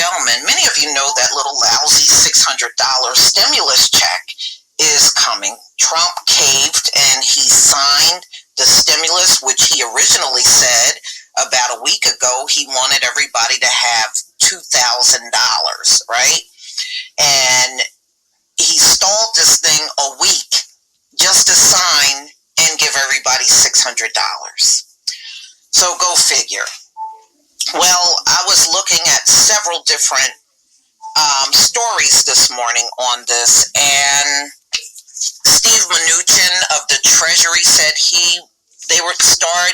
gentlemen, many of you know that little lousy $600 stimulus check is coming. Trump caved and he signed the stimulus, which he originally said about a week ago he wanted everybody to have $2,000, right? And he stalled this thing a week just to sign and give everybody $600. So go figure. Well, I was looking at several different stories this morning on this, and Steve Mnuchin of the Treasury said they would start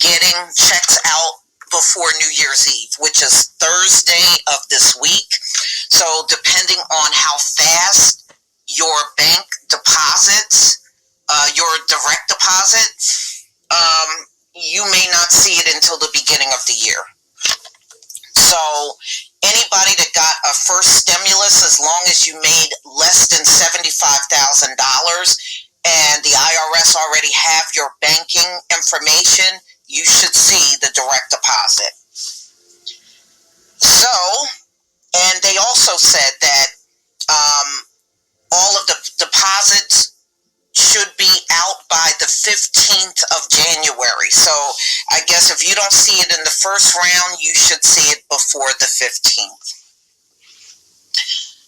getting checks out before New Year's Eve, which is Thursday of this week. So depending on how fast your bank deposits, your direct deposit, you may not see it until the beginning of the year. So anybody that got a first stimulus, as long as you made less than $75,000 and the IRS already have your banking information, you should see the direct deposit. So, and they also said that all of the deposits should be out by the 15th of January. So I guess if you don't see it in the first round, you should see it before the 15th.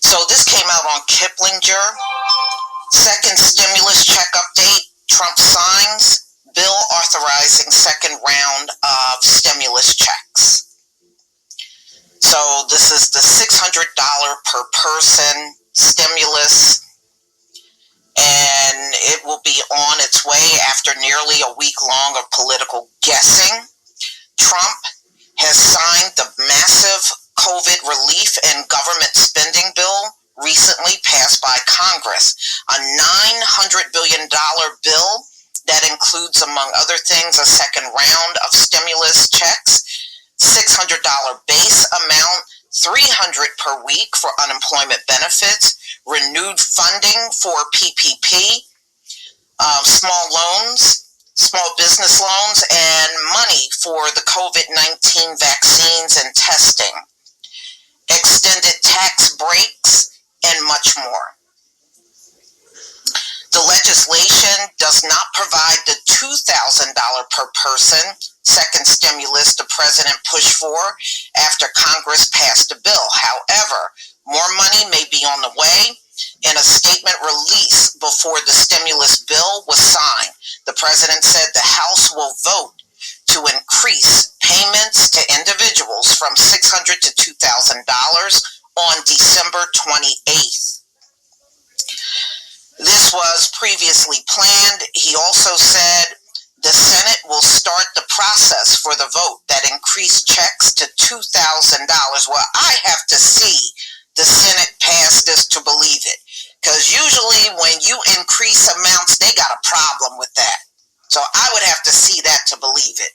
So this came out on Kiplinger. Second stimulus check update. Trump signs bill authorizing second round of stimulus checks. So this is the $600 per person stimulus, and it will be on its way after nearly a week long of political guessing. Trump has signed the massive COVID relief and government spending bill recently passed by Congress, a $900 billion bill that includes, among other things, a second round of stimulus checks, $600 base amount, $300 per week for unemployment benefits, renewed funding for PPP, small loans, small business loans, and money for the COVID-19 vaccines and testing, extended tax breaks, and much more. The legislation does not provide the $2,000 per person second stimulus the president pushed for after Congress passed the bill. However, more money may be on the way. In a statement released before the stimulus bill was signed, the president said the House will vote to increase payments to individuals from $600 to $2,000 on December 28th. This was previously planned. He also said the Senate will start the process for the vote that increased checks to $2,000. Well, I have to see the Senate pass this to believe it, because usually when you increase amounts, they got a problem with that. So I would have to see that to believe it.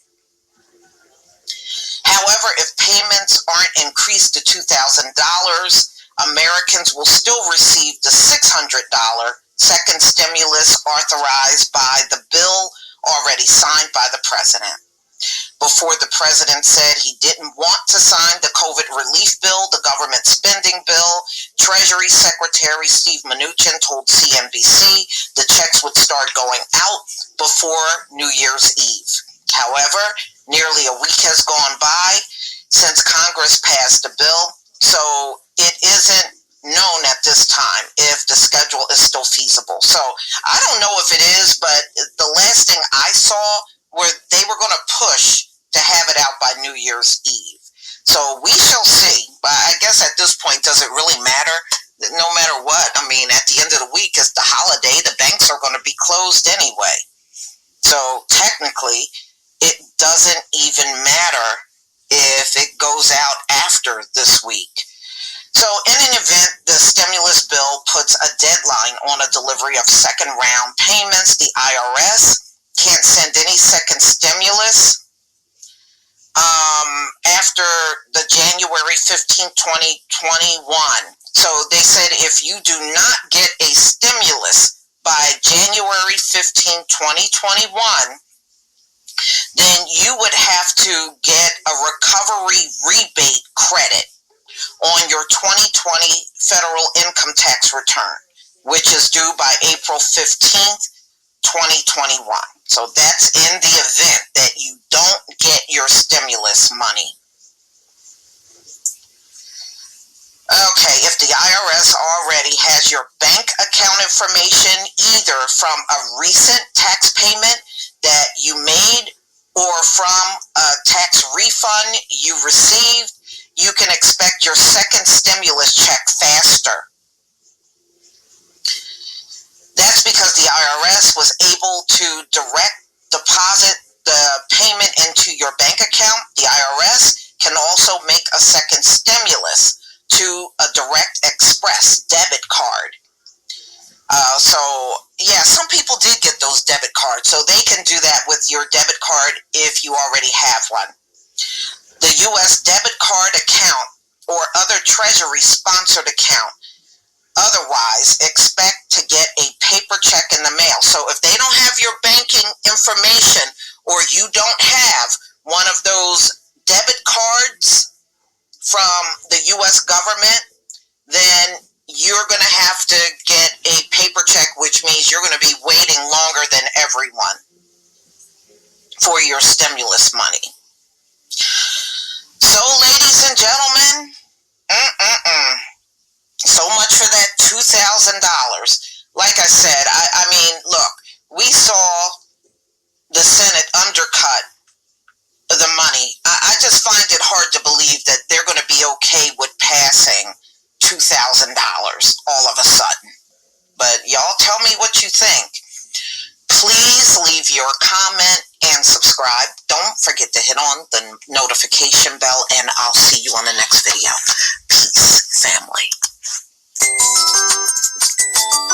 However, if payments aren't increased to $2,000, Americans will still receive the $600 second stimulus authorized by the bill already signed by the president. Before the president said he didn't want to sign the COVID relief bill, the government spending bill, Treasury Secretary Steve Mnuchin told CNBC the checks would start going out before New Year's Eve. However, nearly a week has gone by since Congress passed the bill, so it isn't known at this time if the schedule is still feasible. So I don't know if it is, but the last thing I saw were they were going to push to have it out by New Year's Eve. So we shall see. But I guess at this point, does it really matter? No matter what. I mean, at the end of the week, it's the holiday. The banks are going to be closed anyway. So technically, it doesn't even matter if it goes out after this week. So in an event, the stimulus bill puts a deadline on a delivery of second round payments. The IRS can't send any second stimulus after the January 15, 2021. So they said if you do not get a stimulus by January 15, 2021, then you would have to get a recovery rebate credit, on your 2020 federal income tax return, which is due by April 15th, 2021. So that's in the event that you don't get your stimulus money. Okay, if the IRS already has your bank account information, either from a recent tax payment that you made or from a tax refund you received, you can expect your second stimulus check faster. That's because the IRS was able to direct deposit the payment into your bank account. The IRS can also make a second stimulus to a direct express debit card. Some people did get those debit cards, so they can do that with your debit card if you already have one. The U.S. debit card account or other Treasury sponsored account, otherwise expect to get a paper check in the mail. So if they don't have your banking information or you don't have one of those debit cards from the U.S. government, then you're going to have to get a paper check, which means you're going to be waiting longer than everyone for your stimulus money. So, ladies and gentlemen, so much for that $2,000. Like I said, I mean, look, we saw the Senate undercut the money. I just find it hard to believe that they're going to be okay with passing $2,000 all of a sudden. But y'all tell me what you think. Please leave your comment and subscribe. Don't forget to hit on the notification bell, and I'll see